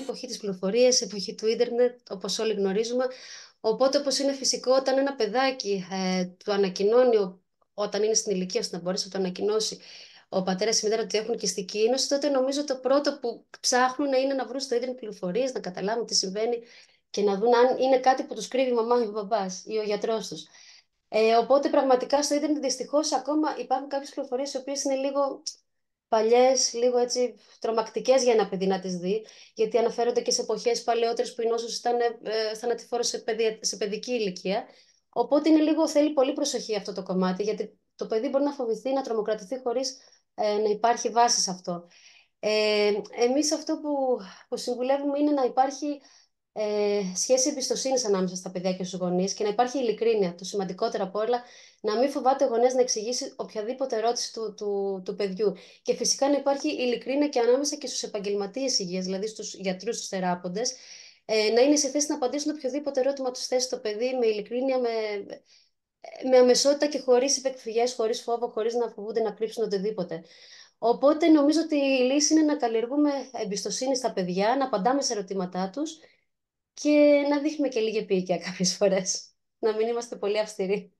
εποχή της πληροφορίας, εποχή του ίντερνετ, όπως όλοι γνωρίζουμε. Οπότε, όπως είναι φυσικό, όταν ένα παιδάκι του ανακοινώνει, όταν είναι στην ηλικία ώστε να μπορέσει να το ανακοινώσει ο πατέρα ή η μητέρα ότι έχουν κυστική ίνωση, τότε νομίζω το πρώτο που ψάχνουν είναι να βρουν στο ίντερνετ πληροφορίες, να καταλάβουν τι συμβαίνει και να δουν αν είναι κάτι που τους κρύβει η μαμά ή ο μπαμπάς ή ο γιατρός τους. Οπότε πραγματικά στο ίντερνετ δυστυχώς ακόμα υπάρχουν κάποιες πληροφορίες οι οποίες είναι λίγο παλιές, λίγο έτσι τρομακτικές για ένα παιδί να τις δει, γιατί αναφέρονται και σε εποχές παλαιότερες που η νόσος ήταν θανατηφόρος σε παιδική ηλικία. Οπότε είναι λίγο, θέλει πολύ προσοχή αυτό το κομμάτι, γιατί το παιδί μπορεί να φοβηθεί, να τρομοκρατηθεί χωρίς να υπάρχει βάση σε αυτό. Εμείς αυτό που συμβουλεύουμε είναι να υπάρχει σχέση εμπιστοσύνη ανάμεσα στα παιδιά και στους γονείς και να υπάρχει ειλικρίνεια. Το σημαντικότερο από όλα, να μην φοβάται ο γονέας να εξηγήσει οποιαδήποτε ερώτηση του παιδιού. Και φυσικά να υπάρχει ειλικρίνεια και ανάμεσα και στους επαγγελματίες υγείας, δηλαδή στους γιατρούς, στους θεράποντες, να είναι σε θέση να απαντήσουν οποιοδήποτε ερώτημα τους θέσει το παιδί με ειλικρίνεια, με αμεσότητα και χωρίς υπεκφυγές, χωρίς φόβο, χωρίς να φοβούνται να κρύψουν οτιδήποτε. Οπότε νομίζω ότι η λύση είναι να καλλιεργούμε εμπιστοσύνη στα παιδιά, να απαντάμε σε ερωτήματά τους και να δείχνουμε και λίγη επίοικια κάποιες φορές. Να μην είμαστε πολύ αυστηροί.